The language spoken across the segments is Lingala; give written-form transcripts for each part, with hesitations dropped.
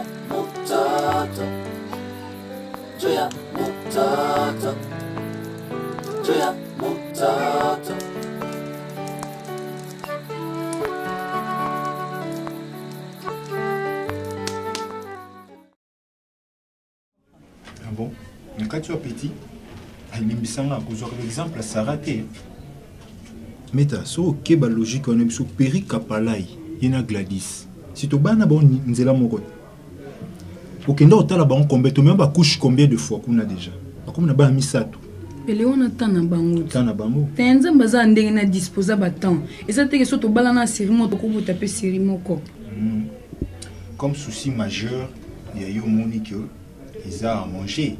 Joya Mutoto, Joya Mutoto, Joya Mutoto. Ah bon? Quand tu es petit, il me semble que l'exemple ça raté. Mais tu as ce ba logique on est sur Péri Kapalai, Yena Gladys. Si tu bana bon nzela moko. Okenda otala ba on combien tu même ba couche combien de fois qu'on a déjà. Comme na ba misato. Pele on attend na bango. Tana bango. Tenza baza ndenge na disposer ba temps. Et ça te que soto bala na sirimo to ko taper sirimo ko. Comme souci majeur, il y a eu Monique ils a à manger.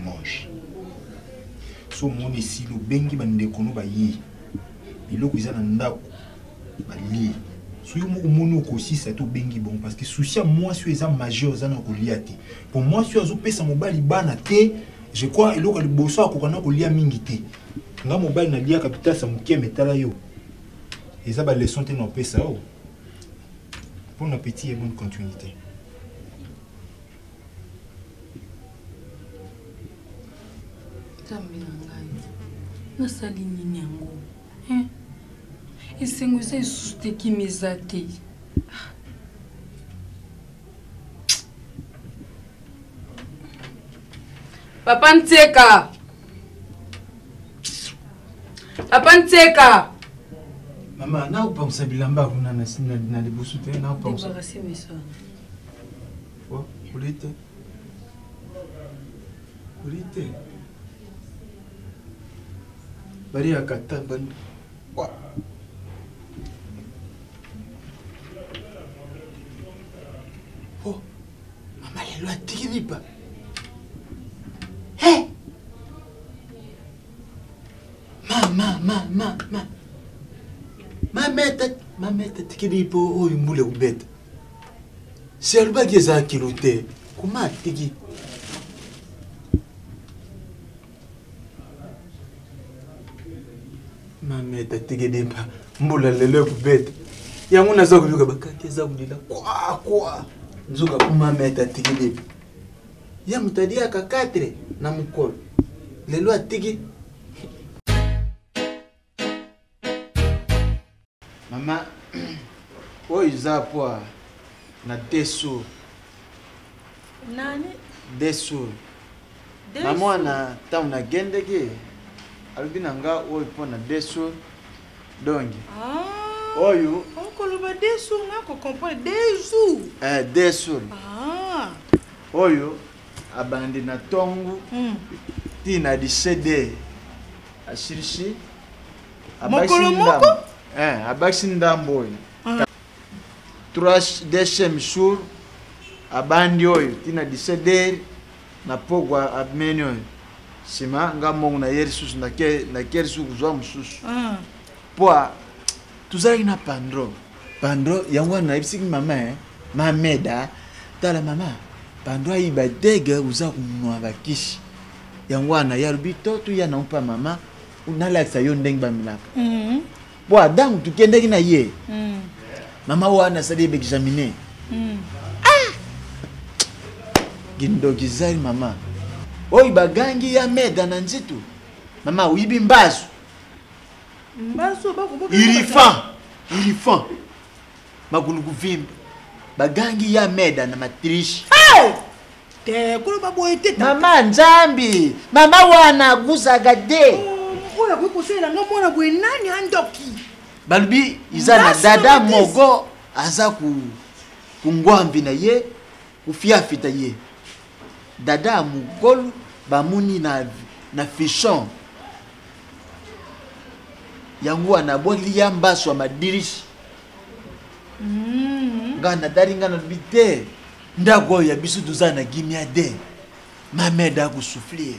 Mange. So mon ici le bengi bande kono ba yi. Biloko izana ndako ba li. Si vous mono aussi ça tout bengi bon parce que souci moi sur les majeurs zana ko liati. Pour moi sur azo pesa mobali bana te, je crois eloko le bosso akokana ko lia mingi te. Nga mobali na lia capital sa mukie metala yo. Eza ba leçon te no pesa o. Bon appétit et bonne continuité. Nasali nini yango? Hein? Esengo eza lisusu te kimeza te. Papa Nteka! Papa Nteka! Maman, na upa msabilamba kuna na libusu te na upa msabilamba. Débarrasser mes soeurs. Oh, ulite. Ulite. Bari akata bandu. Wa. Oh, mama lelo atikilipa. Hey! Mameta tikilipo o imbule ubeta. Si alubaki za kilute, kuma tiki. Mameta tikilipa mbula lelo ubeta. Yangu nazo kuvuka bakati za kudila kwa. Nzuka kuma meta tikilipa. Ya mtadia kakatre na mukolo. Lelo atiki. Mama, oyo zapo na desu. Nani? Desu. Mama na tamu na gendeke. Alubina nga oyo po na desu dongi. Ah. Oyo. Okoloba desu ngako comprendre desu. Desu. Ah. Oyo abandi na tongu. Tina di CD. Ashirishi. Mokolo moko? Abaxi ndambo. 3 jours abandi oyo tina 17 na pogwa abmeni oyo sima ngamongo na yersus na kersu kuzwa mususu poa tuzali na pandro yango na ibisiki mama mameda tala mama pandro iba dega uza kunwa bakishi yango na yarbito tu yana umpa mama unalaksa yo ndenge bamilaka poa dangu tukendeki na ye mama wana sadi examiner. Gindo gizari mama. Oi bagangi ya meda na nzitu. Mama uibi mbazu. Mbazu bako Irifan. Magulu kuvimba. Bagangi ya meda na matrishi. Te kulo babo eteta. Mama nzambi. Mama wana guza gade. Oya kuposela ngamona bwe nani andoki. Balubi izana dada mogo aza kungwambi na ye kufiafita ye dada mugolu bamuni na fichon yangu anaboli ya mbaso madirishi ngana daringa na bite ndago ya bisu duzana gimia de mameda ku souffler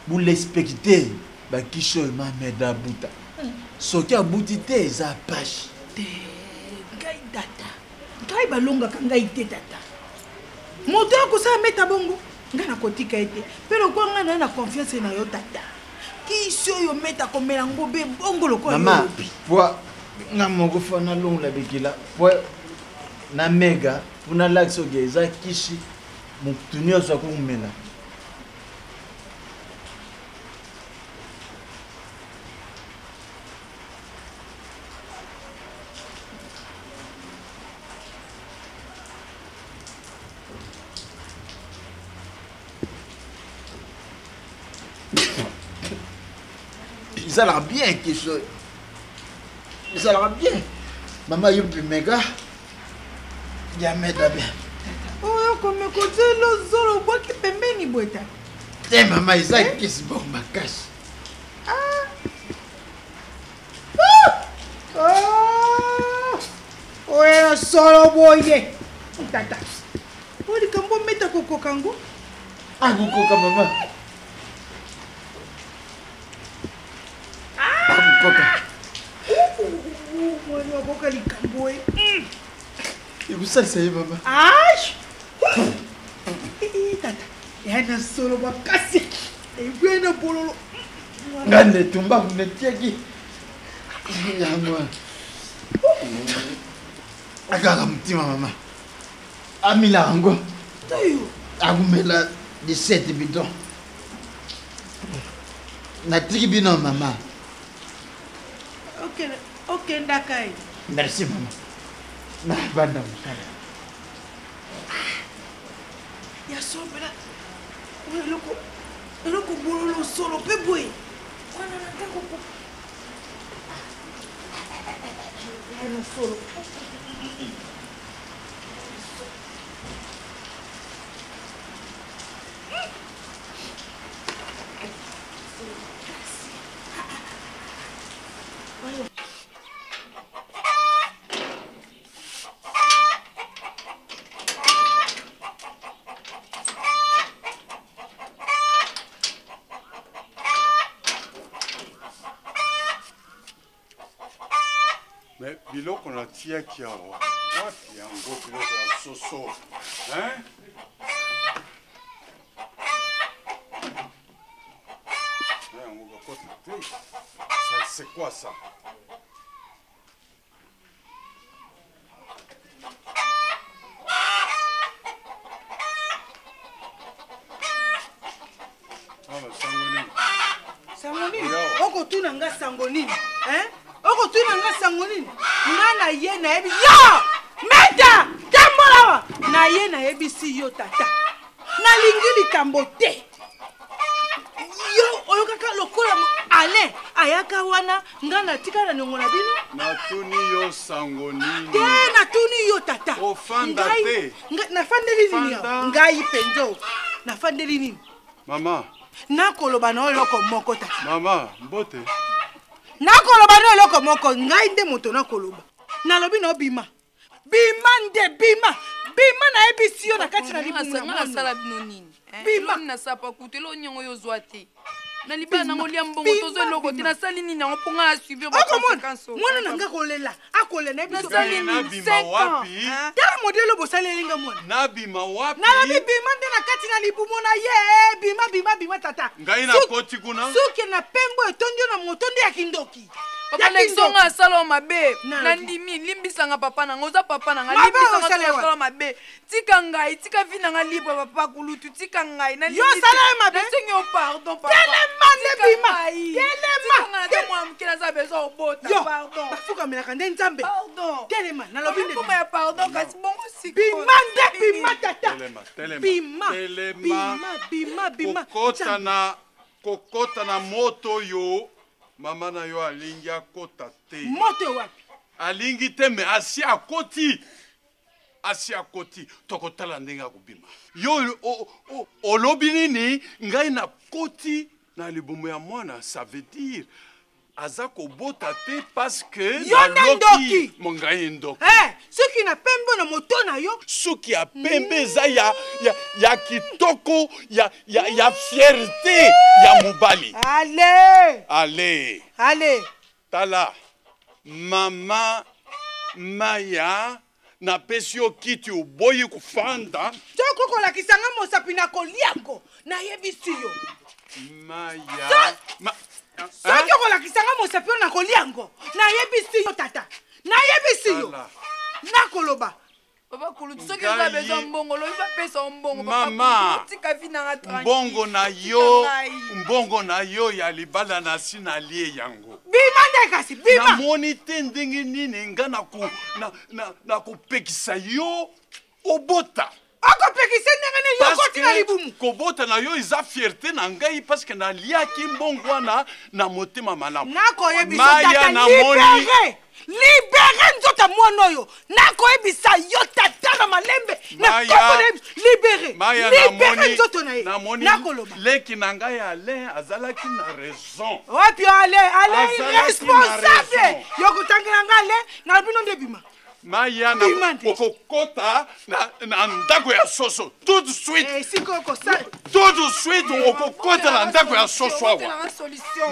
bu l'expecter bakisho mameda buta soki abuti te za pashi te ngai data ngai balonga ka ngai te data moto akosa meta bongo ngai nakotika ete pero kwa ngai na confiance na yo data kisio yo meta komela ngobe bongo lokolo mama po nga moko fona longa bikila po na mega puna lakso geza kishi mutunio so ko mumela ça a l'air bien quelque chose. Ça a l'air bien. Maman, il y a méga. Il y a méga bien. Oh, comme côté le zolo bois qui peut ni boita. Eh maman, il y a qui se bon ma cache. Oh, le solo boye. Tata. Oh, le cambo meta coco kango. Ah, coco maman. Mwana boka likambo e. Ikusa sayi baba. Ash! Tata. Yana solo bakasi. Ebwena bololo. Ngande tumba kunetiaki. Yangwa. Akaka mtima mama. Amila ngo. Tayo. Akumela 17 bidon. Natiki bino mama. Ok, ndakai. Merci maman. Na banda msala. Ya sobela. Eloko bololo solo pe boy. Wana nataka ku. Yana solo. Mais biloko na tiaki awa wapi yango biloko ya soso hein? Yango bakota te. C'est quoi ça? Sangonini. Oko tuna nga sangonini. Hein? Oko tuna nga sangonini. Nana ye na ebi. Yo! Meta! Tambola! Na ye na ebi si yo tata. Na lingili kambote. Yo oyokaka lokola ale ayaka wana ngana tika na ngona bino. Na tuni yo sangonini. Te na tuni yo tata. Ofanda te. Na fandeli nini? Ngai penzo. Na fandeli nini? Mama. Nakoloba na oloko moko tata. Mama, mbote. Nakoloba na oloko moko ngai nde moto nakoloba. Nalobi na obima. Bima nde bima. Bima na ebisi yo na kati na libumu na mono. Sala bino nini? Bima na sapa kutelo nyongo yo zwate. Na liba na ngolia mbongo tozo eloko te na sali nini na mponga na suivre ba conséquences. Mwana nanga kolela. Akolela na ebisi. Na bima wapi? Tala modelo bosale elinga mwana. Na bima wapi? Na bima nde na kati na libumu na ye. Bima tata. Ngai na koti kuna. Suki na pembo etondio na motondo ya kindoki. Papa Nexonga asalo mabe. Nandimi limbisanga papa na ngoza papa na limbisanga asalo mabe. Tika ngai, tika vina nga libre papa kulutu, tika ngai na yo sala mabe. Senyo pardon papa. Telema bima. Telema. Telema mkina za bezo obota pardon. Bafuka melaka nde nzambe. Pardon. Telema na lobi nde. Kuma ya pardon kasi bongo siko. Bima tata. Bima. Kokota na moto yo. Mama na yo alingi akota te. Moto wapi? Alingi te me asi akoti. Tokotala ndenge akobima. Yo olobi nini ngai na koti na libumu ya mwana, ça veut dire aza kobota te parce que ndoki mongai ndoki. Soki na pembe na moto na yo. Soki ya pembe za ya kitoko ya fierté ya mobali. Allez. Tala. Mama Maya na pesi yo kiti oboyi kufanda. Toko kola kisanga mosapi na koliako na yebisi yo. Maya. Soki kola kisanga mosapi na koliango na yebisi yo tata. Na yebisi yo. Na koloba. Papa Kulutu, soki oza besoin mbongo, lobi bapesa mbongo. Mama, tika vi nanga tranquille. Mbongo na yo ya libala na si na lie yango. Bima ndekasi, bima. Namoni te ndenge nini nga na kopekisa yo obota. Akopekisa ndenge nini yo koti na libumu. Kobota na yo eza fierté na ngai parce que na liaki mbongo wana na motema malamu. Nakoyebisa tata libere. Libere nzota mwana oyo. Nakoyebisa yo tata na malembe. Libere. Libere nzoto na ye. Nakoloba. Leki na ngai ale azalaki na raison. Wapi ale responsable. Yo kutangela ngale na bino ndebima. Maya na okokota na ndako ya soso tout de suite. Tout de suite okokota na ndako ya soso awa.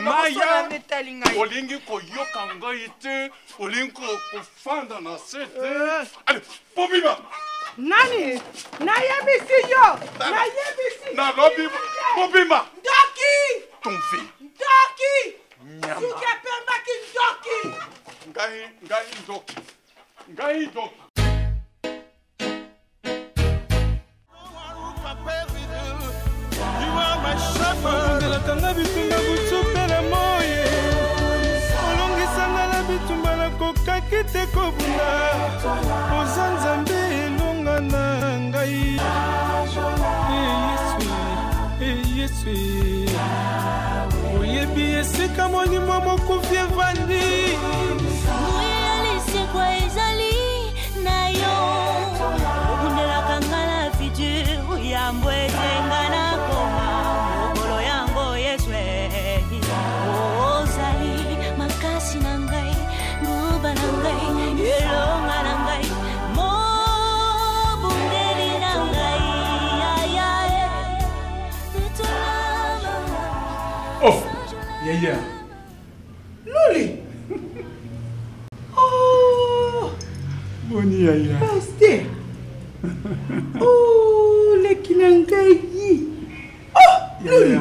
Maya olingi koyoka ngai te, olingi kofanda na sete. Allez, pobima. Nani? Nayebisi yo. Nayebisi. Na lobi pobima. Doki. Ton fils. Doki. Nyama. Suke pembaki doki. Ngai doki. Ngai doki. Kanga bitumba butsupela moye olongisanga na bitumba na kokaki te kobunda oza nzambe elonga na ngai Yesu oyebi esika molimo mokufi evandi kwa ezali na yo obundelaka nga na vidur yambo etenga na koma mokolo yango yeswe ozali makasi na ngai nguba na ngai elonga na ngai mobundeli na ngai ayaye etolama oh yaya Luli. Boni yaya. Pasteur. Oh, le kinangai. Oh, Luli.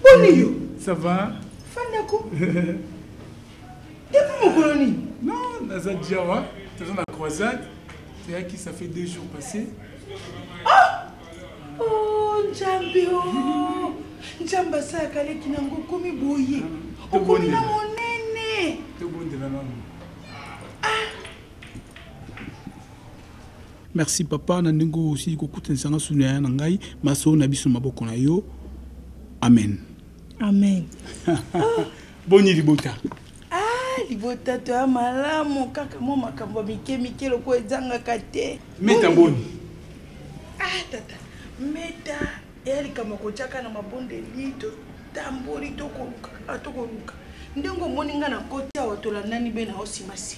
Boni yo. Ça va? Fandako. Depuis mon colonie. Non, Nazad Diawa. Tu es dans la croisade. C'est qui ça fait 2 jours passés. Oh, Njambe. Oh. Njamba sa kale kinango komi boye. Okomi na monene. Te bon de la maman. Merci papa na ndingo aussi kokuta nsanga sunya na ngai maso na biso maboko na yo. Amen. Amen. Boni libota. Libota to ya malamu kaka mo makambo mike loko ezanga kate. Meta boni. Tata. Meta eli kama kochaka na mabonde lito tambori tokoluka. Ndengo moninga na kota watola nani be na osimasi.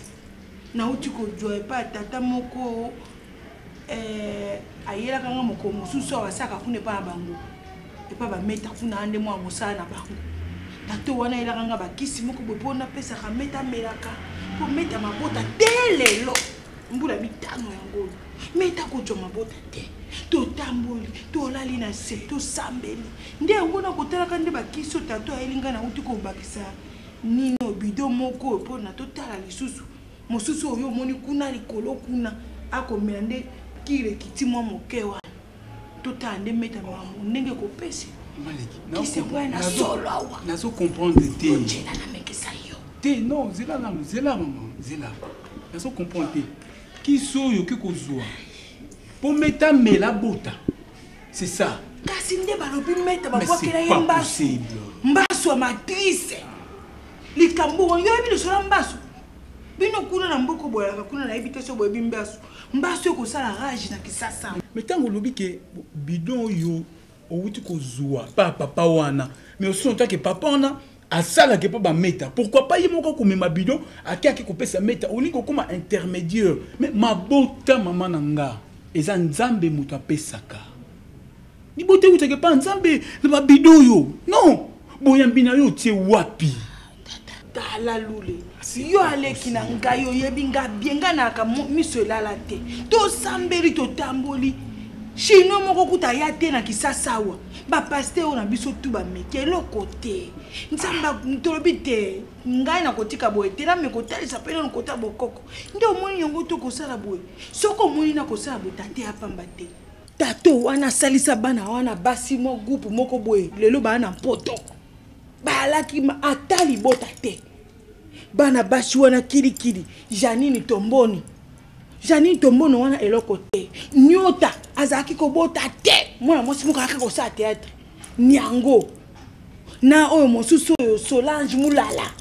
Na uti ko joy pa tata moko ayela kanga moko mususu awasaka kune pa bango. Epa ba meta kuna ande mwa musana na bango. Tato wana ela kanga bakisi moko bopona pesa ka meta melaka. Po meta mabota telelo. Mbula bitano yango. Meta ko jo mabota te. To tamboli, to lali na se, to sambeli. Nde ngona kotala kande bakisi tato ayelinga na uti ko bakisa. Nino bido moko po na totala lisusu. Mosusu oyo moni kuna likolo kuna akomela nde kire kitimwa mokewa. Totala nde meta mamu ndenge kopesi. Maleki. Kise bwana solo awa. Nazo comprendre te. Njena na mekisa yo. Te non, zela maman, zela. Nazo comprendre te. Qui soyo ki kozwa. Pour mettre mela bota. C'est ça. Kasi nde balobi meta babokela ye mbasu. Mbasu wa matrice. Likambo yo ebi solo mbasu. Bino kuna na mboko boya kuna na ebite so boye bimbasu. Mbasu ko sala rage na kisasa. Mais tango lobi ke bidon yo outi ko zuwa pa papa wana. Mais aussi en tant que papa wana asala ke pa ba meta. Pourquoi pas yemoko ko mema bidon aki ko pesa meta oni ko koma intermédiaire. Mais mabota mama nanga eza nzambe mutu apesaka. Ni bote uteke pa nzambe na ba bidon yo. Non. Boyambi na yo tie wapi? Tala lule. Yo aleki na ngayo yebi nga bienga na ka miso lala te. To sambeli to tamboli. chino moko kuta ya te na kisasa awa bapaster oyo na biso tu bameki eloko te nzambe tolobi te ngai nakotika boye te na mekotalisa mpe na kota bokoko nde omoni yango tokosala boye soki omoni na kosala boye tate apamba te tato wana asalisa bana wana basi mo groupe moko boye lelo baa na mpoto balaki ata libota te bana basi wana kilikili Janine Tomboni wana eloko te nyota azaki kobota te mwana mwasi moko akaka kosala théâtre nyango na oyo mosusu oyo Solange Mulala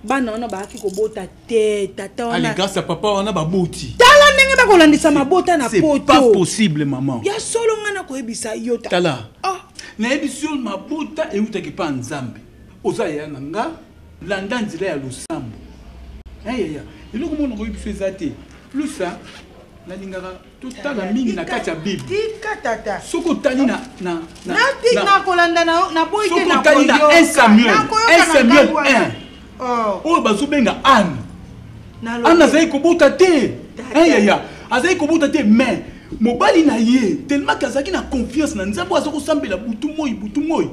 bana wana baaki kobota te tata wana allez grâce à papa wana baboti tala ndenge bakolandisa mabota na poto c'est pas possible maman ya solo ngana koyebisa yo tala nayebisi yo mabota eutaki pa nzambe oza ya na nga landa nzela ya losambo eya eloko mona koyebiso eza te plus ça nalingaka totala mingi na kati ya bible tika tata soki otali na kolanda na boyi te na soki otali na 1 Samuel 1 oyo bazobenga Anne azali kobota te eya azali kobota te mais mobali na ye tellement ke azalaki na confiance na nzambe aza kosambela butu moi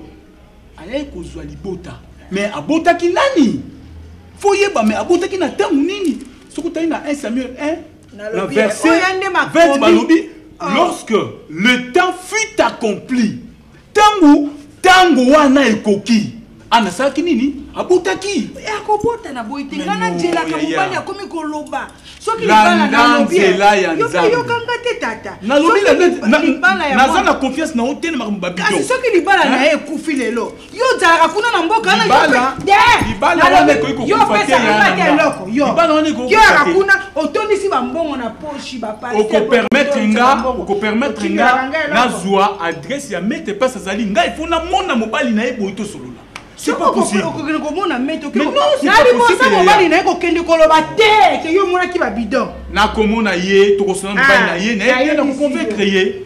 ayai kozwa libota mais abotaki nani fo yeba mais abotaki na ntango nini soki otali na 1 Samuel 1 le verset 20 balobi lorsque le temps fut accompli tango wana ekoki anasalaki nini abotaki akobota na boyi te ngana nzelaka mobali akomi koloba soki nzela ya nzambe yokanga te tata nalobi naza na confiance na otelemaka mobabidon kasi soki libala na ye ekufi lelo yo ozalaka kuna na mboka libala wana ekoki kokufa te libala wana ekoki kokufa te kuna otondisi bambongo na poshi okopermettre nga nazwa adresse ya mete mpasi azali ngai fo namona mobali na ye boyi tosolola c'est pas possible. Mais non, c'est pas possible. Mobali na ekokende koloba te ke yo monaki ba bidon. Na komona ye to kosona mobali na ye na ko convaincre ye.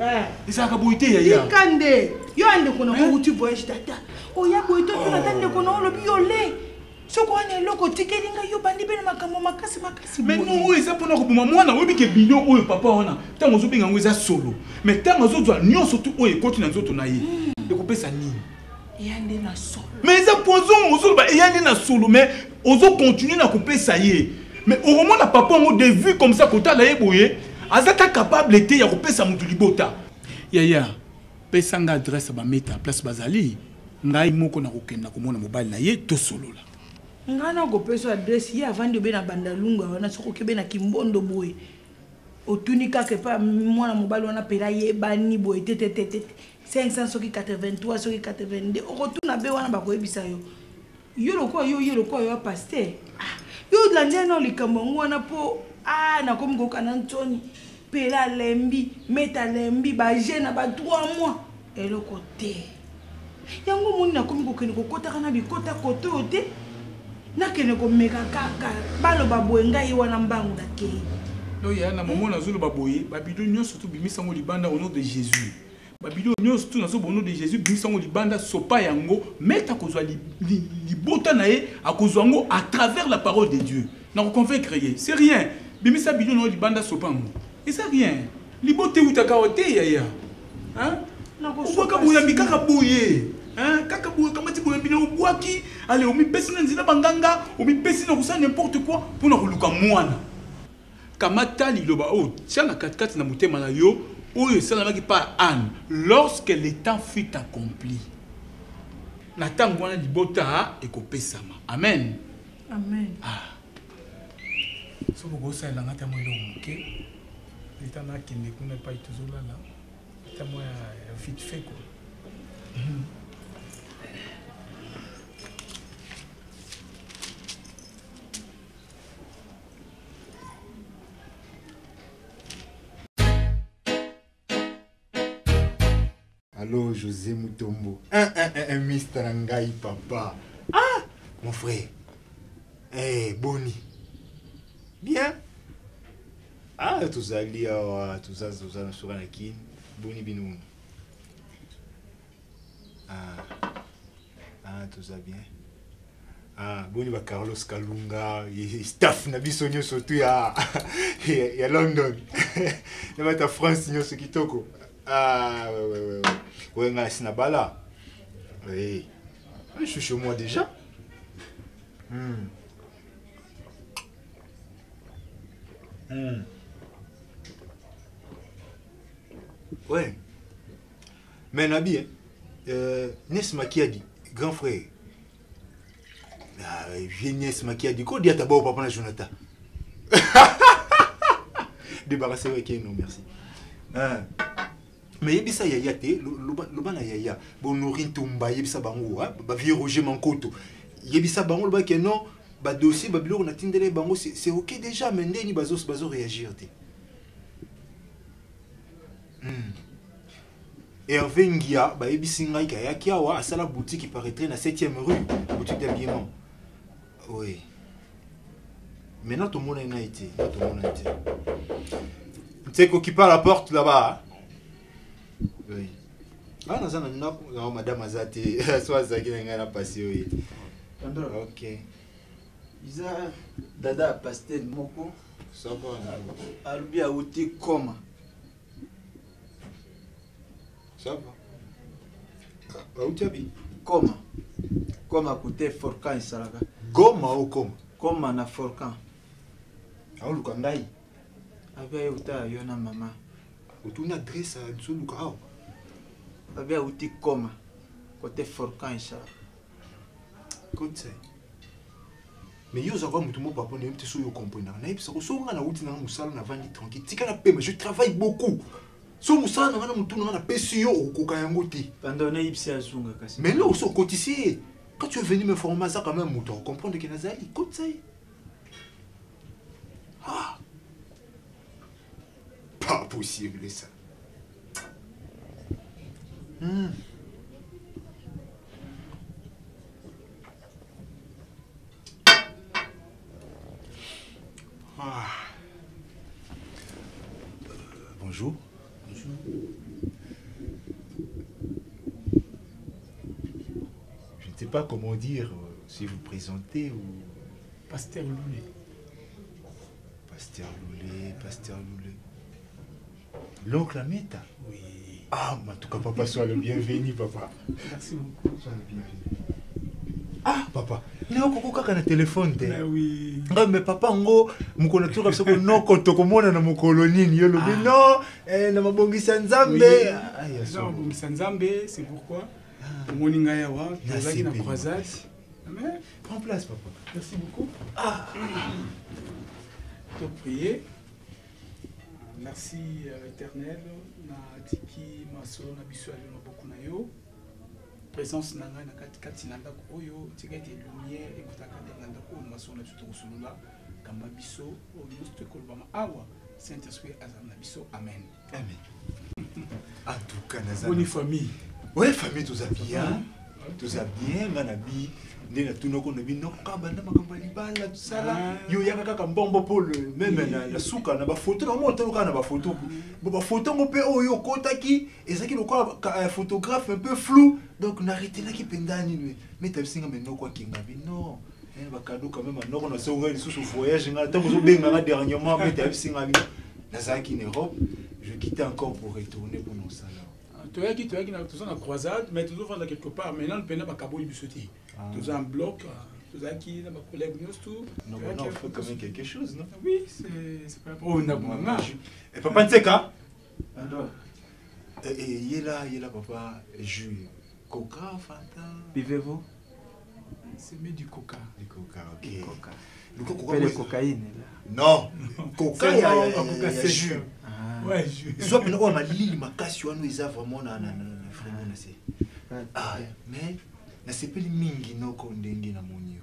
Isa ka boite ya ya. Ikande. Yo ande kona ko uti voyage tata. O ya boito to na tande kona lo biole. Soko ane loko tikelinga yo bandi bene makambo makasi. Mais non, oui, ça pona ko buma mwana obi ke bidon oyo papa wana. Tango zo benga ngweza solo. Mais tango zo zwa nyo surtout oyo koti na nzoto na ye. Ekopesa nini? Yande na solo. Mais ça poison aux autres, yande na solo mais aux autres continuer na couper ça y est. Mais au moment la papa on de vue comme ça kota la yeboye, azaka capable était ya couper ça mutu libota. Ya pesa nga adresse ba meta place bazali. Ngai moko na kokenda komona mobile na ye to solo la. Ngana go pesa adresse ya vandi be na bandalunga wana soko kebe na kimbondo boye. Otunika ke pa mwana mobile wana pela ye bani boye tete 500 soki 83 soki 82 okotuna be wana bakoyebisa yo yo lokwa yo pasteur yo landia na likambo wana po na komi kokana ntoni pela lembi meta lembi ba jeune ba 3 mois eloko te yango moni na komi kokene kokota kana bikota koto te na kene komeka kaka baloba boye ngai wana mbangu na ke yo ya na momo na zulu baboye babido nyonso tu bimisa ngo libanda au nom de Jésus. Babilo nyos tout nazo bono de Jésus bisango libanda sopa yango meta kozwa libota nae a kozwa ngo à travers la parole de Dieu. Na convaincre créer, c'est rien. Bimisa bilo no libanda sopa ngo. Et c'est rien. Libote utaka ote ya. Hein? Na ko soka buya mikaka buye. Hein? Kaka buye kamati buye bino bwaki, allez o mi pesi na nzina banganga, o mi pesi na kusa n'importe quoi pour na koluka mwana. Kamata liloba o, tia na 4 na mutema na yo. Oui, c'est la qui parle Anne. Lorsque le temps fut accompli, Nathan Gwana di Bota et Kopé Sama. Amen. Amen. So vous savez la ngata moyo ok. Le temps là qui n'est pas toujours là. C'est moi vite fait quoi. Allô, José Mutombo. Mister Ngai, papa. Mon frère. Boni. Bien. Tout ça, tout ça, sur la kin. Boni binou. Tout ça bien. Boni ba Carlos Kalunga, staff na bisonyo surtout ya London. Ya ta France nyo kitoko. Ah, ouais. Ouais, nga sinabala. Oui. Je suis chez moi déjà. Ouais. Mais Nabi, Nesma qui a dit, grand frère. J'ai Nesma qui a dit, quoi dit à ta papa na Jonathan? Débarrassez avec non, merci. Mais yebisa yaya te, loba na yaya. Bon nourrin tumba yebisa bango, ba vieux Roger Mankoto. Yebisa bango loba que non, ba dossier ba bilo na tindele bango c'est OK déjà, mais ndeni bazo réagir te. Hervé Ngia, ba yebisi ngai ka yaki awa asala boutique qui paraîtrait na 7e rue, boutique d'habillement. Oui. Maintenant tout le monde a été, Tu sais qui parle à la porte là-bas. Oui. Ah, non, madame Azati, soit ça qui n'a pas passé, oui. Ok. Isa dada pastel moko. Ça va. Alubi a outi koma. Ça va. Où tu habites? Koma. Koma côté Forcan Salaka. Goma ou Koma? Koma na Forcan. Ah, où Lukandai? Abia uta yona mama. Où tu as une adresse à dessous Lukao? Abia outi Koma. Côté Forcan Salaka. Côté. Mais yo zawa mutu mo papa ne mte so yo comprendre. Na yebisa ko so nga na uti na musala na vandi tranquille. Tika na pema, je travaille beaucoup. So musala na mutu na pesi yo okoka yango te. Pendant na yebisi azunga kasi. Mais là au so cotiser. Quand tu es venu me former ça quand même mutu, comprendre que nazali côté. Ah. Pas possible ça. Bonjour. Bonjour. Je ne sais pas comment dire, si vous présentez ou... Pasteur Loulé. Pasteur Loulé. L'oncle Ameta? Oui. Ah, mais en tout cas, papa, sois le bienvenu, papa. Merci beaucoup. Sois le bienvenu. Ah, papa. Néo koko kaka na téléphone te. Oui. Mais papa ngo mukonakito kabisa ko noko tokomona na mukolonini yo lobi non na mabongisa nzambe. Ah, ça mabongisa nzambe, c'est pourquoi moninga yawa, tozaki na croisade. Amen. Prends place papa. Merci beaucoup. Ah. To prier. Merci à l'Éternel na tiki maso na biso ali na beaucoup na yo. Présence nanga na kati na ndako oyo tika ete lumière ekutaka na ndako oyo maso na biso tokosolola kamba biso oyo nyonso tokolobama awa Saint-Esprit azala na biso amen. Amen. En tout cas nazala. Bonne famille. Ouais, famille tous bien. Tous bien, nganabi nde na tunoko na bino kabanda makambo libala tusala yo yaka kaka mbombo pole même na suka na ba photo na moto na ba photo ba photo mo pe oyo kotaki ezaki lokola photographe un peu flou donc n'arrêtez là qui pendani mais tabisinga meno kwa kinga bino ba cadeau quand même non on a sauvé les sous voyage nga tant que benga dernièrement mais tabisinga bino nazaki en Europe je quittais encore pour retourner pour nos salons. Toyaki na tous en croisade mais toujours vendre quelque part maintenant le pena ba kaboli bisoti. Tous en bloc, tous qui na ba collègue nous tout. Non, on fait quand même quelque chose, non? Oui, c'est pas pour na maman. Et papa Nseka? Et il est là papa, jus, coca, fanta. Buvez-vous? C'est mieux du coca. Du coca, OK. Du coca. Le coca, la cocaïne là. Non, coca, il y a jus. Ouais, jus. Soit que nous ma lili makasi wanu isa vraiment na vraiment na c'est. Ah, mais na sepeli mingi noko ndenge na monio.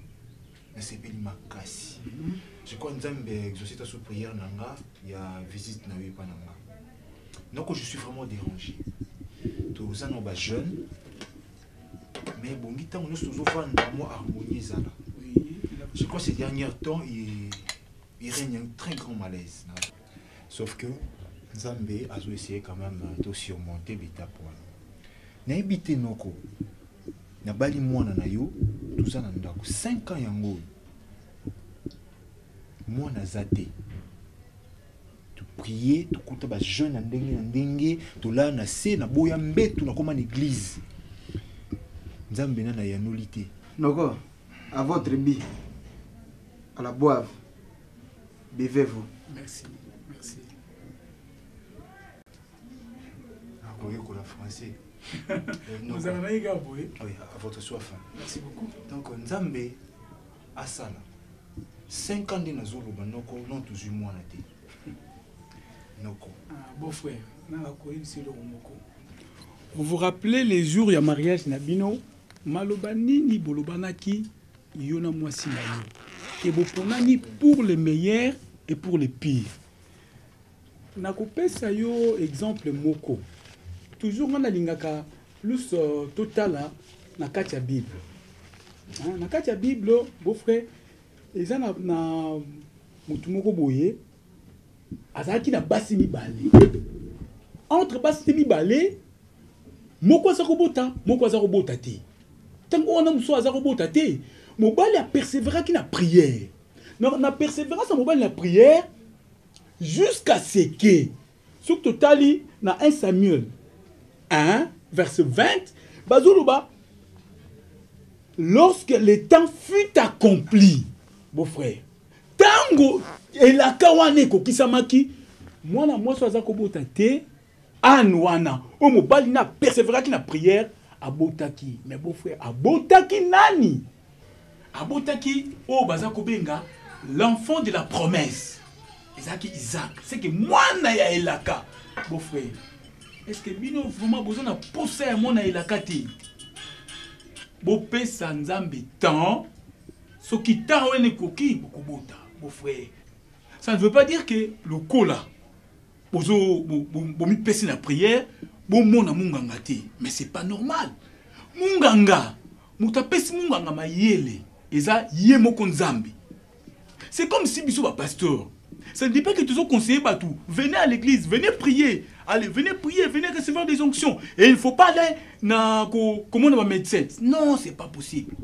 Na sepeli makasi. Je crois nzambe exaucer sous prière nanga, il y a visite na we pa nanga. Donc je suis vraiment dérangé. Tous ça no ba jeune. Mais bon, il temps nous toujours fan moi harmonie ça là. Oui. Je crois que ces derniers temps il règne un très grand malaise. Sauf que Nzambe a essayé quand même de surmonter l'étape. Na ebité noko. Na bali mwana na yo, tout ça na ndako 5 ans yango. Mwana zate. prier tokuta ba jeune na ndenge tola na se na boya mbetu na koma l'église nzambe na yanolité Noko, à votre bi, à la boive, buvez-vous. Merci, merci. Oui, pour la français. Vous avez un gars, oui. Oui, à votre soif. Merci beaucoup. Donc, Nzambe, à ça, 5 ans de Nazolo, Noko, non, toujours moi, na té. Noko. Beau frère, vous vous rappelez les jours de mariage Nabino? Malobani ni bolobanaki yona mwasi na yo. Et boponani pour le meilleur et pour le pire. Nakopesa yo exemple moko. Toujours on a lingaka plus total na kati ya Bible. Na kati ya Bible, beau frère, eza na mutu moko boye azaki na basi mibale. Entre basi mibale, moko aza kobota, moko aza kobota te. Tant qu'on a muso aza kobota te, mobali a persévéré qui na prière. Na persévérance mobali na prière jusqu'à ce que sur totali na 1 Samuel 1 verset 20 bazuluba lorsque le temps fut accompli, beau frère. Tango elaka wana ekokisamaki mwana mwasi aza kobota te anwana o mobali na persévéré qui na prière abotaki. Mais beau frère, abotaki nani? Abotaki o bazako benga l'enfant de la promesse. Isaac. C'est que moi na ya elaka. Beau frère, est-ce que bino vraiment besoin na pousser à mon na elaka ti? Beau pesa nzambe temps ce qui t'a wene koki bokobota. Beau frère, ça ne veut pas dire que le kola bozo bomi pesi na prière. Bon mona munganga te, mais c'est pas normal. Munganga, mutapesi munganga mayele, eza ye moko nzambi. C'est comme si biso ba pasteur. Ça ne dit pas que tous conseillers batou, venez à l'église, venez prier. Allez, venez prier, venez recevoir des onctions. Et il ne faut pas aller na comment on va médecin. Non, c'est pas possible.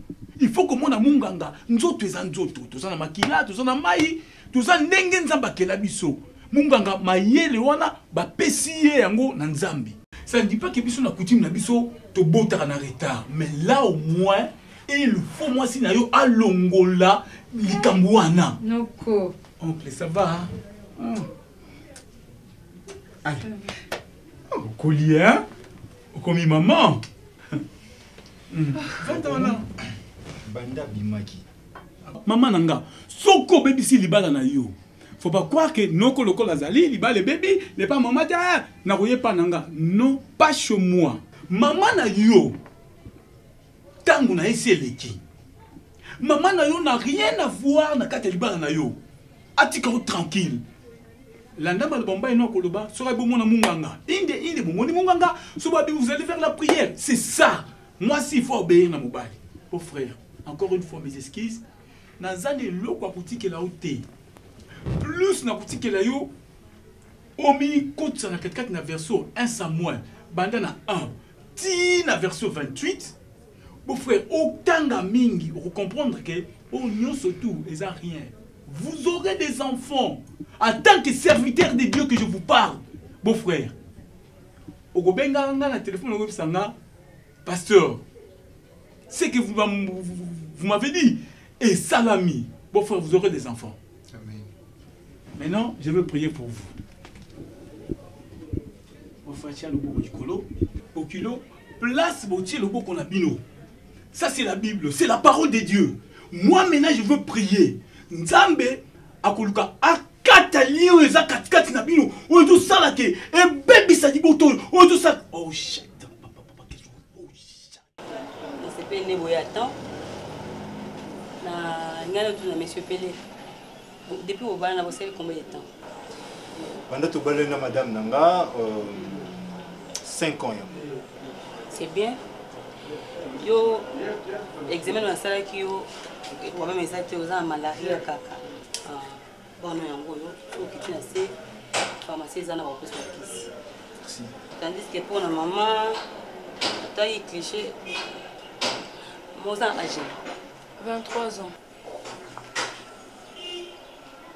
Il faut que mon munganga, nzoto eza nzoto, toza na makila, toza na mai, toza ndenge nzamba kela biso. Munganga mayele wana ba pesi ye yango na nzambi. Ça ne dit pas que biso na coutume na biso to bota na retard, mais là au moins il faut moi si na yo alongola likambo wana. Noko. Oncle, ça va hein? Allez. Oh, collier hein? Comme maman. Va-t'en. Banda bimaki. Maman nanga, soko baby si libala na yo. Faut pas croire que non koloko lazali, liba le bébé, n'est pas maman ta, na roye pas nanga. Non, pas chez moi. Maman na yo. Tango na esi eleki. Maman na yo n'a rien à voir na kate libala na yo. Atika tranquille. Landa mal bomba ino koloba, sera bomo na munganga. Inde bomo ni munganga, soba vous allez faire la prière. C'est ça. Moi si il faut obéir na mobali. Oh frère, encore une fois mes excuses. Nazane loko akutike la ote. Plus na boutique la yo omi côte na 4 na verso 1 Samuel banda na 1 ti na verso 28 beau frère otanga mingi pour comprendre que on surtout les a rien. Vous aurez des enfants en tant que serviteur de Dieu que je vous parle, beau frère. Ogobenga nga na téléphone ngo bisanga pasteur. C'est que vous m'avez dit et salami, beau frère, vous aurez des enfants. Maintenant, je veux prier pour vous. Au kilo, place le beau qu'on a bino. Ça, c'est la Bible, c'est la parole de Dieu. Moi, maintenant, je veux prier. Nzambe, akoluka, akatali, oza katikati na bino. O tout ça là ke, et baby ça dit boto, o tout ça. Oh shit. On s'appelle Neboyatan. Na ngalo tu na monsieur Pelé. Depuis au bal, on a bossé combien de temps? Pendant tout le temps, madame Nanga, 5 ans. C'est bien. Yo, examen dans la salle qui yo, quand même ça tu as malaria kaka. Bon non yango yo, tu qui tu sais, pharmacie zana va plus kiss. Merci. Tandis que pour la maman, taille cliché. Mon âge 23 ans.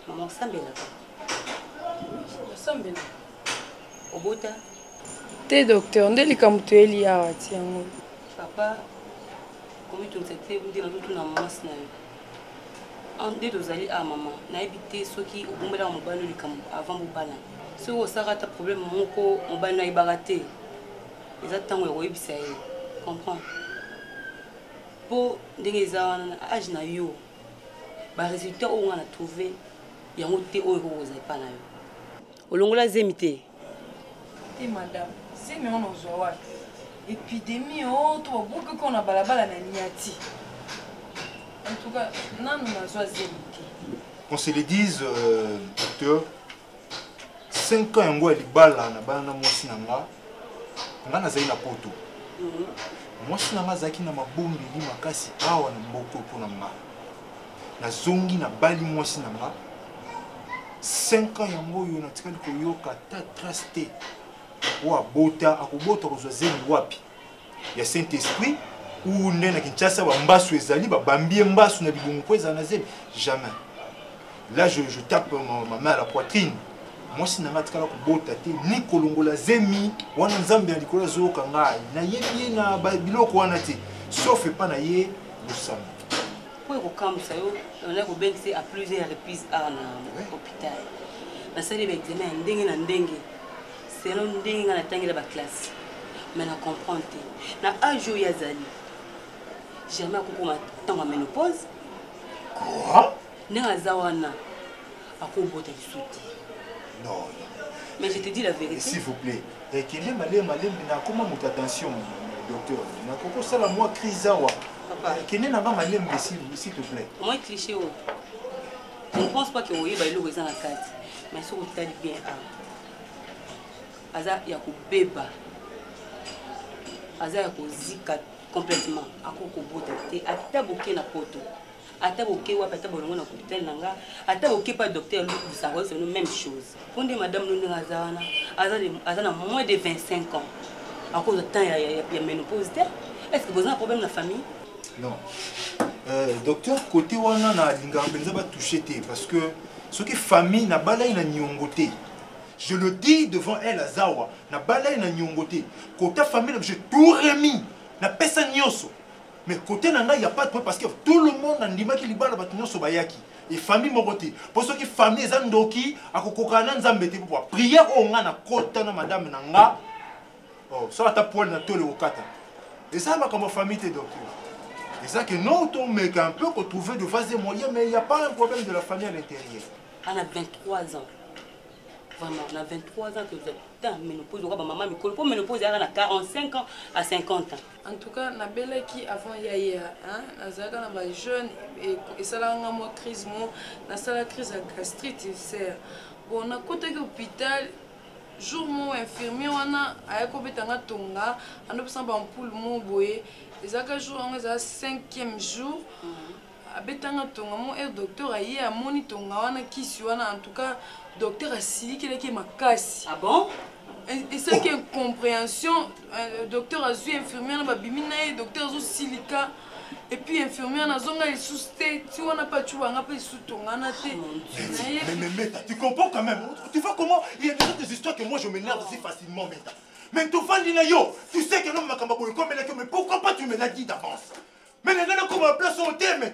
Maman Sambela. osambela obota te docteur nde likambo toyeli awa ti yango papa komi tongisa te nde nazotuna mwasi na yo nde tozali a mama nayebi te soki obombelaka mobali oyo likambo avant bobala soki osaka ata problème moko mobali no ayebaka te eza ntango ya koyebisa ye comprendre mpo ndenge eza wana na age na yo baresultat oyo nga na trouve yango te oyo ekokozala epa na yo olongola zemi te te madame zemi wana ozwa wapi épidémie oyo to babuki ko na balabala na niati en tout cas nanu nazwa zemi te qu'on se le dise docteur 5 ans yango ya libala na bana na mwasi na nga nazali na poto mwasi na nga azalaki na mabombeli makasi awa na mboka mpona nga nazongi na bali mwasi na nga 5 ans yango oyo natikali koyoka ata trace te oyo abota akobota kozwa zemi wapi ya saint esprit ou nde na Kinshasa bambasu ezali babambie mbasu na libongo mpo ezala na zemi jamais. Là je tape ma main à la poitrine. Moi si nanga tikala kobota te ni kolongola zemi wana nzambe ya likolo azoyoka ngai na yebi na biloko wana te sauf epa na ye bosami po ekokamwisa yo ona kobengisa à plusieurs reprises awa na hôpital nasali baexamen ya ndenge na ndenge selo ndenge nga natangela baklasse mais na comprendre te na age oyo azali jamais akokoma ntango ya ménopause ndenge aza wana akobota lisu te. Non. Mais je te dis la vérité. S'il vous plaît. Et qu'il est malé, comment mon attention, docteur. Na koko sala moi krizawa. Papa. Qu'il est nanga malé, s'il te plaît. Moi cliché oh. Je ne pense pas que vous voyez le raison à 4. Mais si vous avez bien Aza ya ko beba. Aza ya ko zika complètement. Akoko bota te ata boké na poto. Ata boké wa pata bolongo na hôpital nanga. Ata boké pas docteur lui pour savoir c'est la même chose. Pondé madame nous ngazana. Aza na moins de 25 ans. À cause de temps il y a ménopause. Est-ce que vous avez un problème dans la famille? Non. Docteur côté wana na linga benza ba toucher te parce que ce qui famille na balai na nyongote. Je le dis devant elle Azawa, na balai na nyongote. Côté famille j'ai tout remis. Na pesa nyonso. Mais côté nanga il y a pas de problème parce que tout le monde ndima ki libala ba nyonso bayaki. Et famille mokote. Pour ceux qui famille zandoki akokokana nzambe te pour prière o nga na kota na madame nanga. Oh, ça ta poil na tole okata. Et ça ma comme famille te docteur. Et ça que non, mais qu'un peu qu'on trouvait de phase moyens, mais il n'y a pas un problème de la famille à l'intérieur. On a 23 ans. Vraiment, on a 23 ans que vous êtes dans la ménopause. Maman, pour ménopause, elle a 45 ans à 50 ans. En tout cas, na belle qui avant yaya, hein, nazaka na ba jeune et ça là nga mo crise mo, na sala crise à gastrite c'est bon na côté hôpital jour mo infirmier wana ayako betanga tonga, ando pesa ba ampoule mo boye. Les jour on est à 5e jour. Abetanga tonga mon docteur aye a moni tonga wana kisi wana en tout cas docteur a sili qui makasi. Ah bon? Et c'est une compréhension docteur a vu infirmière na bimina et docteur a silika et puis infirmière na zonga il sousté tu wana pas tu wanga pas sous tonga na te. Mais tu comprends quand même. Tu vois comment il y a des histoires que moi je m'énerve aussi facilement Meta. Mais tu tu sais que non, mais pourquoi pas tu me l'as dit d'avance? Mais les gens comme un place au thème,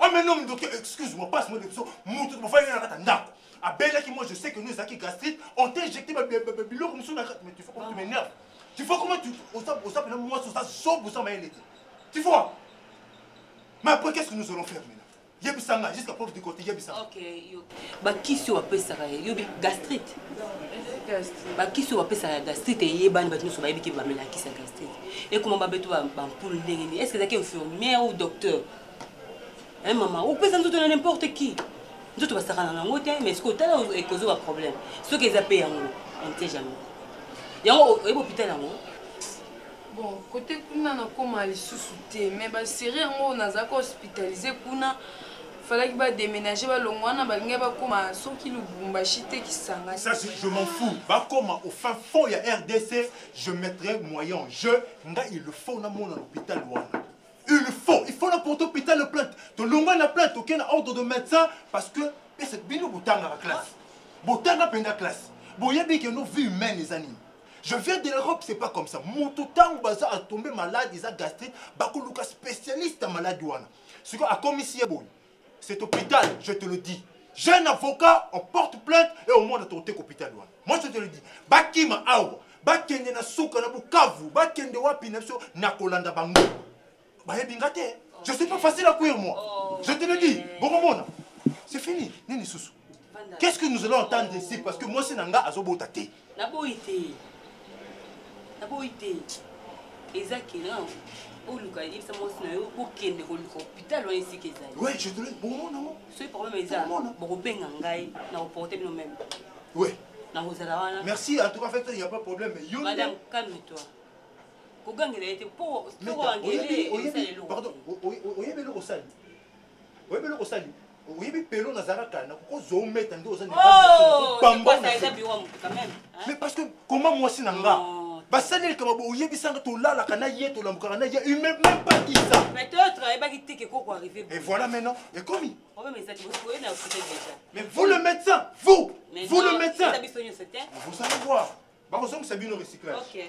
ah mais non, docteur, excuse-moi, passe-moi des choses. Moi, moi, je sais que nous, Zaki gastrite, on t'a injecté ma bilot comme ça. Mais tu vois comment tu m'énerves? Tu vois comment tu. Moi, tu vois? Mais après, qu'est-ce que nous allons faire maintenant? Yabisanga, jusqu'à preuve du côté, Yabisanga. Ok, bah qui soit appelé ça? Gastrite. Bah qui soit appelé ça gastrite et yéban bah nous sommes habitués à mettre qui ça gastrite. Et comment bah beto bah pour le dégainer? Est-ce que c'est infirmière ou docteur? Hein maman, ou peut ça nous donner n'importe qui. Nous tu vas s'arranger en anglais, mais est-ce que tu as un cause un problème? Ce qu'ils appellent en anglais, on ne sait jamais. Il y a un hôpital en anglais. Bon, côté kuna na koma ali sous-souté, mais bah série en haut nazaka hospitalisé kuna. Fallait qu'il va déménager ba longwana ba linga ba koma soki lubumbashi te kisanga. Ça je m'en fous. Ba koma au fin fond il y a RDC, je mettrai moyen en jeu. Nga il le faut na mon hôpital wana. Il faut la porter hôpital le plainte. To longwa na plainte aucun ordre de médecin parce que c'est bino botanga la classe. Botanga penda classe. Bon, il y a bien que nos vies humaines, les animes. Je viens de l'Europe, c'est pas comme ça. Mon temps où Baza a tombé malade, ils ont gastrite, Bako Luka spécialiste en maladie. Ce qu'on a commis ici, cet hôpital, je te le dis. J'ai un avocat, on porte plainte et au moins on a tourné l'hôpital. Moi, je te le dis. Bakima Awa, Bakende na Souka na Bukavu, Bakende Wapi na Kolanda Bango. Bayebingate. Je sais pas facile à courir, moi. Je te le dis. Bon, c'est fini. Nini Soussou. Qu'est-ce que nous allons entendre ici? Parce que moi, c'est Nanga Azobotate. Naboïté. Naboïté. Ezaki, non. Oh, Lucas, il s'est montré au Kende, au hôpital, on est ici. Oui, je te le dis. Bon, non. Ce problème est ça. Bon, ben, Nangai, n'a reporté nous-mêmes. Oui. Merci, en tout cas, il n'y a pas de problème. Madame, calme-toi. Pardon, mais parce que comment moi c'est nanga basali comme oye bisanga to la kana yeto la mukana ya il même pas dit ça peut-être il va quitter que quoi arriver et voilà maintenant et commis mais vous le médecin vous le médecin vous allez voir c'est bien le recyclage. OK.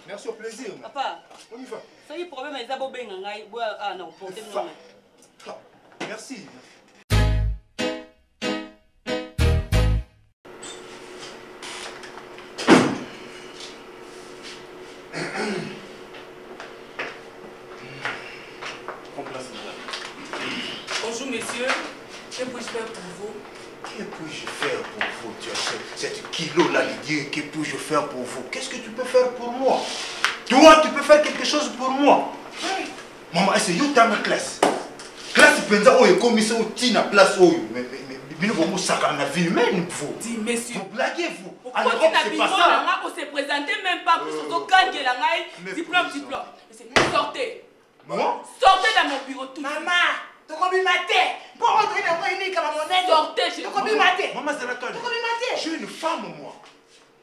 Merci, au plaisir. Papa, on y va. Ça y est, problème, ils ont bien ngai. Ah non, portez nous. Merci. Bonjour, messieurs. Que puis-je faire pour vous? Que puis-je faire pour vous? Tu as cette kilo-là, Lydie, que puis-je faire pour vous? Qu'est-ce que tu peux faire pour moi? Toi, tu peux faire quelque chose pour moi? Maman, c'est où ta classe? Classe, penza, oh, et comme ça, tina place, oh, mais vous sacrez la vie humaine, vous. Dis, messieurs. Vous blaguez, vous. En Europe, c'est pas ça. On se présentait même pas pour ce gagner la ngaï. Diplôme. Sortez. Moi? Sortez dans mon bureau tout de suite. Maman, tu commis ma tête. Pour rentrer dans mon unique à mon aide. Sortez chez vous. Tu commis ma tête. Maman, c'est la calme. Je suis une femme, moi.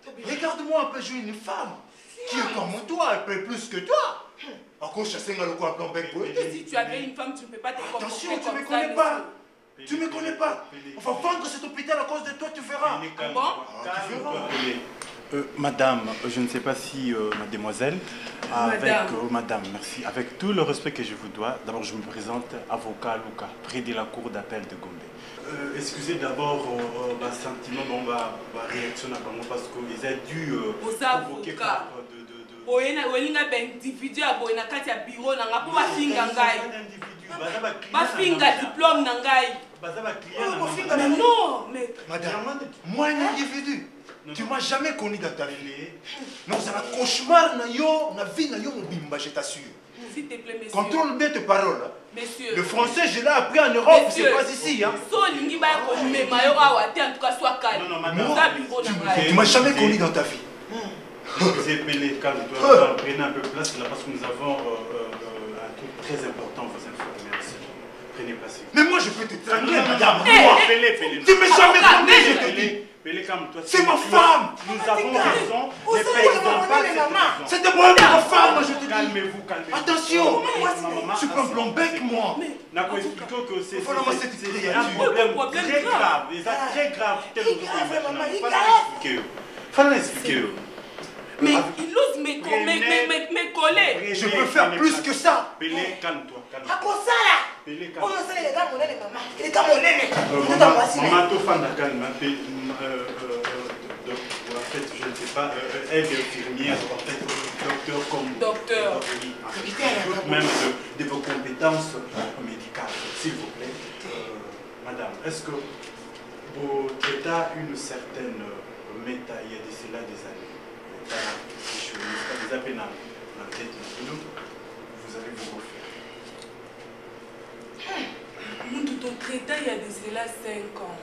Regarde-moi un peu, je suis une femme. Qui est comme toi, elle paie plus que toi. Encore chasser le coin plan bec. Si tu avais une femme, tu ne peux pas te comporter. Attention, tu ne me connais pas. Tu ne me connais pas. On va vendre cet hôpital à cause de toi, tu verras. Bon? Madame, je ne sais pas si mademoiselle, madame, merci. Avec tout le respect que je vous dois, d'abord je me présente avocat Luka, près de la cour d'appel de Gombe. Excusez d'abord le sentiment, ma réaction à moi parce qu'ils ont dû provoquer par olinga individu aboye na kati ya bureau nanga po bafinga ngai bafinga diplôme na ngai mais non mais madame moi un individu tu m'as jamais connu dans ta vie non c'est un cauchemar na yo na vie na yo mobimba je t'assure s'il te plaît monsieur contrôle bien tes paroles monsieur le français je l'ai appris en Europe c'est pas ici hein so lingi ba ko mema yo awa te en tout cas soit calme tu m'as jamais connu dans ta vie. C'est Pelé, calme-toi, prenez un peu place là parce que nous avons un truc très important à vous informer. Prenez place. Mais moi je peux te trangler, madame. Pelé. Tu ne m'as jamais connu, je te dis. Pelé, calme-toi. C'est ma femme. Nous avons raison. Les pères c'était moi ma femme, je te dis. Calmez-vous. Attention. Tu peux me plomber avec moi. N'a pas expliqué que c'est un problème très grave. Très grave. Il faut l'expliquer. Mais il ose me coller. Je peux faire plus que ça. Pelé, calme-toi. À quoi ça là? Pelé, calme-toi. Oh, ça, les gars, mon aîné, maman. Les gars, mon aîné. Maman, tout fan de calme. En fait, je ne sais pas, elle est infirmière, en fait, docteur comme... Docteur. Même de vos compétences médicales, s'il vous plaît. Madame, est-ce que votre état a une certaine méta, il y a de cela des années? Vous avez dans la tête, vous allez vous refaire. Mon traitement, il y a de cela 5 ans.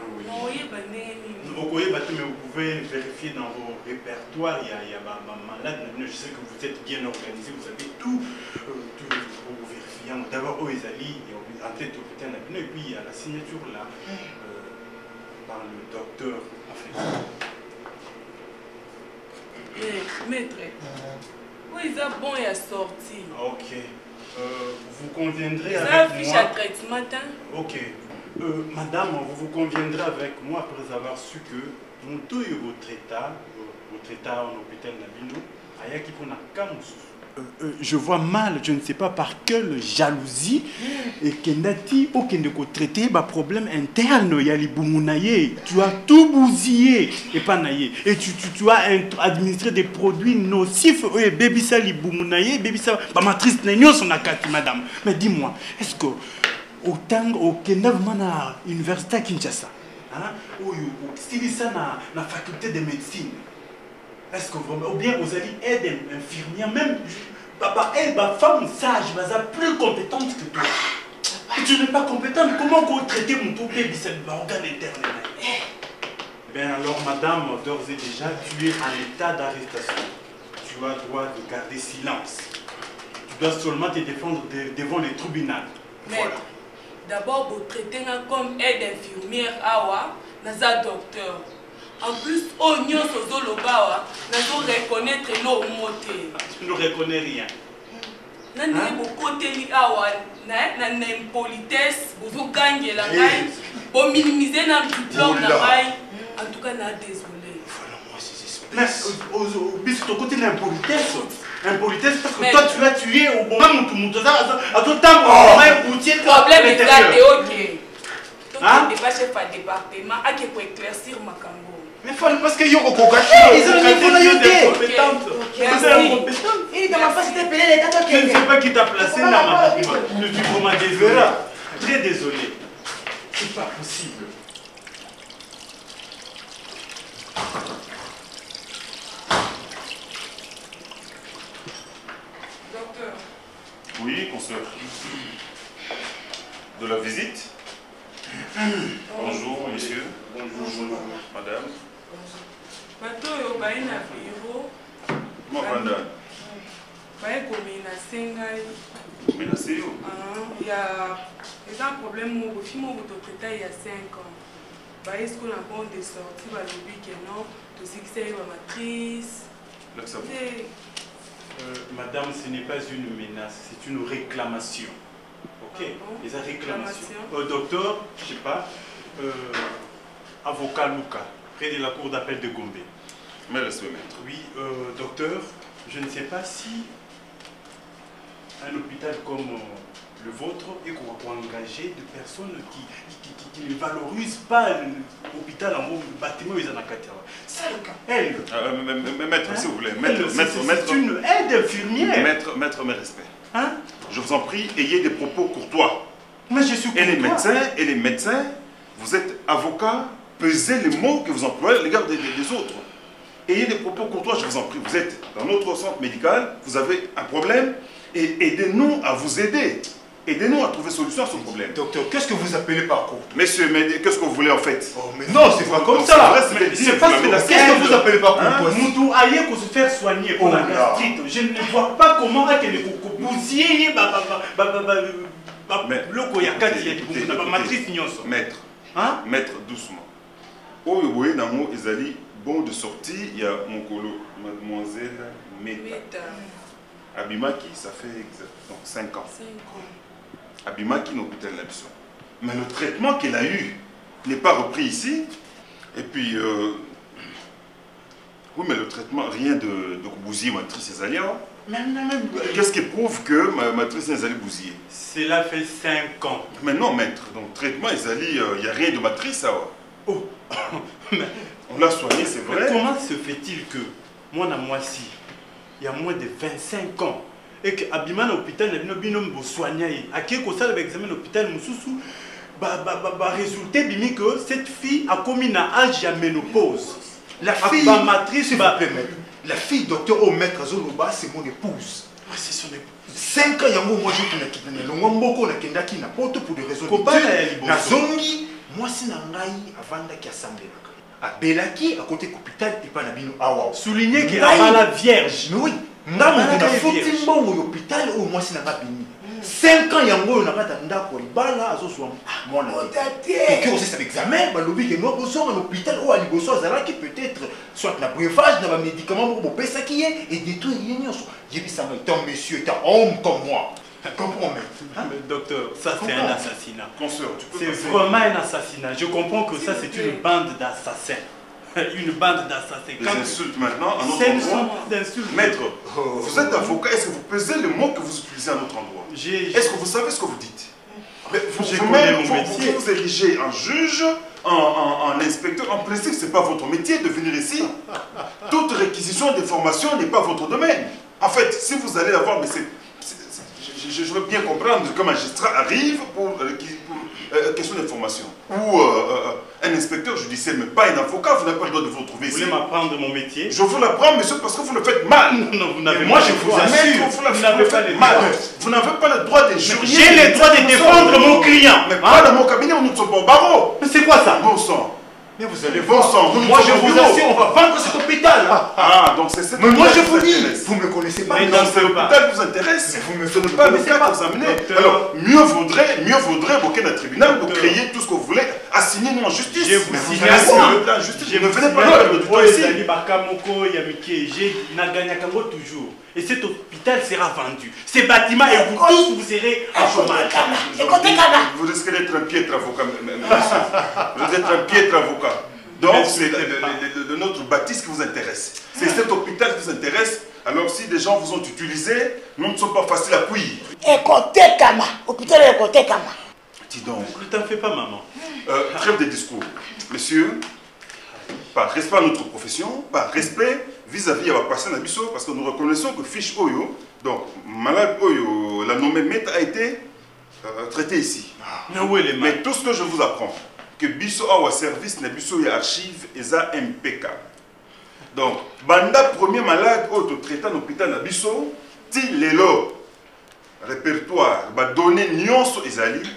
Vous pouvez vérifier dans vos répertoires, il y a ma malade, je sais que vous êtes bien organisé, vous avez tout vous vérifiez. D'abord, Oezali, en tête hôpital, et puis il y a la signature là, par le docteur. Maître, oui, il est bon et à sortir. Ok. Vous conviendrez avec moi. Ça fiche à traitement. Ok. Madame, vous conviendrez avec moi après avoir su que Monto et votre état en hôpital Nabino, ayaki pour Nakamusu. Je vois mal, je ne sais pas par quelle jalousie, et Kendati, au Kendeko traiter ma problème interne, il y a les boumounaye. Tu as tout bousillé, et pas naïe. Et tu as administré des produits nocifs, et baby ça, les boumounaye, baby ça, ma matrice n'est son akati, madame. Mais dis-moi, est-ce que, au Kenda, à l'université à Kinshasa, ou ça na faculté de médecine, est-ce que vraiment, ou bien vous allez aider infirmière, même elle, ma femme sage, mais plus compétente que toi. Et tu n'es pas compétente, comment vous traitez mon tout bébé, c'est l'organe éternel? Bien alors, madame, d'ores et déjà, tu es en état d'arrestation. Tu as droit de garder silence. Tu dois seulement te défendre devant les tribunaux. Voilà. D'abord, vous traitez comme aide infirmière, awa, naza docteur. En plus, on y a nous reconnaître nos mots. Tu ne reconnais rien. Nous avons côté awa, na impolitesse, vous gagnez la gagne, pour minimiser notre diplôme la gagne. En tout cas, nous désolé. Voilà, moi, ces espèces. Mais au côté de l'impolitesse. Impolitesse parce que toi tu l'as tué au bon moment tout le monde. À tout temps, problème est gardé, ok. Donc, on n'est pas chef à département, à qui pour éclaircir ma cambo. Mais parce que yo au Kogashi, ils ont une volonté. Je ne sais pas qui t'a placé là, ma vie. Je suis vraiment désolé. Très désolé. C'est pas possible. Docteur. Oui, consoeur. De la visite. Bonjour, monsieur. Bonjour, madame. Bateau baye na bureau. Moi, madame. Baye komi na sengai. Menacé, Il y a un problème où le film vous traité il y a 5 ans. Baye ce qu'on a bon de sortir va le que non, tout ce qui c'est ma matrice. Madame, ce n'est pas une menace, c'est une réclamation. Ok, les réclamations. Docteur, je ne sais pas, avocat Luka, près de la cour d'appel de Gombe. Mais laisse-le mettre. Oui, docteur, je ne sais pas si un hôpital comme le vôtre est engager des personnes qui ne valorisent pas l'hôpital en haut, le bâtiment, ils en ont qu'à dire. C'est le cas. Elle. Maître, s'il vous plaît. C'est une aide infirmière. Maître, mes respects. Hein? Je vous en prie, ayez des propos courtois. Mais je suis courtois. Et les médecins, vous êtes avocat, pesez les mots que vous employez à l'égard des autres. Ayez des propos courtois, je vous en prie. Vous êtes dans notre centre médical, vous avez un problème, et aidez-nous à vous aider. Aidez-nous à trouver solution à ce problème. Docteur, qu'est-ce que vous appelez par court? Messieurs, mais qu'est-ce que vous voulez en fait? Oh, mais non, c'est pas comme ça. C'est pas qu'est-ce que vous appelez par court? Moutou aïe pour se faire soigner pour la gastrite. Je ne vois pas comment elle est bousillée. Maître, doucement. Oh, oui, dans mon Ezali, bon de sortie, il y a mon colo, mademoiselle Meta. Abimaki, ça fait exactement 5 ans. Abimaki n'a pas l'habitude. Mais le traitement qu'elle a eu n'est pas repris ici. Et puis, oui, mais le traitement, rien de bousiller matrice Ezalia. Qu'est-ce qui prouve que ma matrice Ezali bousillée? Cela fait 5 ans. Mais non, maître. Donc, traitement Ezali, il n'y a rien de matrice, ça. Oh, on l'a soigné, c'est vrai. Mais comment se fait-il que moi, si il y a moins de 25 ans, et que Abima à l'hôpital, il y a un soigné, à qui est-ce que l'examen à l'hôpital, résultat que cette fille a commis un âge à ménopause. La fille, matrice, la fille docteur au maître Zoluba, c'est mon épouse. C'est son épouse. 5 ans, il y a moi je suis quitté le Mwamboko na kendaki na poto pour des raisons de na zongi, moi c'est nangai avant qui assemblée. À Belaki, à côté de l'hôpital, il n'y a pas de awa. Souligner qu'il y a la vierge. Mais oui, il y a un hôpital où moi c'est nangai béni. 5 ans, il y a un peu de bala, moi c'est un examen, lobby que nous besoin à l'hôpital ou à l'Ibosso, qui peut-être soit la breuvage, dans un médicament pour payer ça qui est et détruire les gens. J'ai dit ça, étant monsieur, étant homme comme moi. Comprends, mais docteur, ça c'est un assassinat. Consoeur, c'est vraiment un assassinat. Je comprends que ça c'est une bande d'assassins. une bande d'assassins. Des insultes maintenant à notre C'est endroit. une insulte. Maître, vous êtes avocat, est-ce que vous pesez le mot que vous utilisez à notre endroit? Est-ce que vous savez ce que vous dites? Mais vous érigez en juge, en inspecteur. En principe, ce n'est pas votre métier de venir ici. Toute réquisition d'informations n'est pas votre domaine. En fait, si vous allez avoir, mais je veux bien comprendre qu'un magistrat arrive pour question d'information. Ou un inspecteur judiciaire, mais pas un avocat, vous n'avez pas le droit de vous retrouver ici. Vous voulez m'apprendre mon métier? Je vous l'apprends, monsieur, parce que vous le faites mal. Non, vous n'avez moi, je vous assure, vous n'avez pas le droit. Vous n'avez pas le droit de juger. J'ai le droit de défendre mon client. Mais pas dans mon cabinet, nous ne sommes pas au barreau. Mais c'est quoi ça? Bon sang. Mais vous allez bon sang. Moi, je vous assure, on va vendre cet hôpital. Ah, donc c'est ça. Mais moi, je vous dis, vous ne me connaissez pas. Mais donc c'est l'hôpital qui vous intéresse. Vous me ce n'est pas le cas que vous amenez. Alors, mieux vaudrait auquel un tribunal pour créer tout ce que vous voulez, assigner nous en justice. Je vous signe en justice. Ne venez pas là de toi ici. J'ai Naganyakamo toujours. Et cet hôpital sera vendu. Ces bâtiments et vous tous, vous serez en chômage. Vous risquez d'être un piètre avocat, monsieur. Vous êtes un piètre avocat. Donc, c'est notre bâtisse qui vous intéresse. C'est cet hôpital qui vous intéresse. Alors, si des gens vous ont utilisé, nous ne sommes pas faciles à cuire. Écoutez, Kama. Hôpital, écoutez, Kama. Dis donc. Ne t'en fais pas, maman. Trêve de discours. Monsieur, par respect à notre profession, par respect vis-à-vis de la personne Abisso, parce que nous reconnaissons que fiche Oyo, donc malade Oyo, la nommée Meta a été traitée ici. Mais tout ce que je vous apprends, que Bisso a un service, Nabisso et archive, et ça impeccable. Donc, banda premier malade auto-traitant à l'hôpital Nabisso, ti lelo répertoire, ba donner nyonso ezali,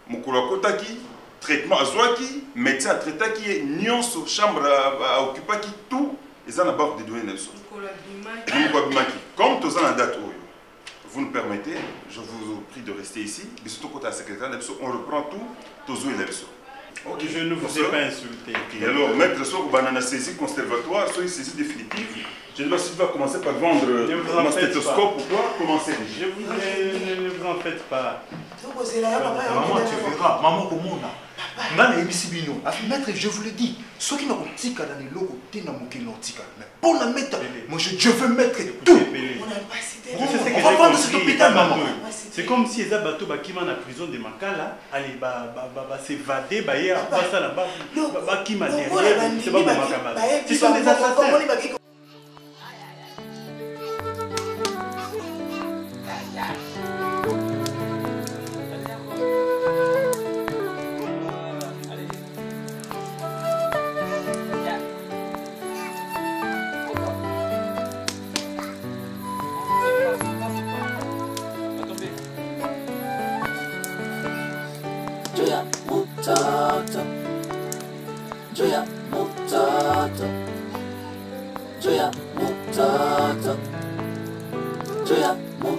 mokolo kotaki, traitement azwaki, médecin traitaki et nyonso chambre à occuper qui tout, ils ont la banque de données Nabisso. Comme tous en date vous nous permettez, je vous prie de rester ici, mais surtout côté secrétaire Nabisso, on reprend tout, tous et Nabisso. Okay. Je ne vous ai pas insulté. Okay. Alors, maître, soit que banana saisie conservatoire, soit une saisie définitive. Je ne sais pas si tu vas commencer par vendre mon stéthoscope ou quoi. Commencez. Ne vous en faites pas. Maman, tu verras. Maman, comment on a maître, je vous le dis, ceux qui n'ont pas dans les locaux, mais pour la mettre, moi je veux mettre tout. On va vendre cet hôpital, maman. C'est comme si les bateaux qui sont en prison de Makala, allez, s'évader, ça là-bas, qui m'a derrière, c'est pas Makaba. Ce sont des assassins. Joya Mutata, Joya Mutata, Joya Mutata, Joya Mutata.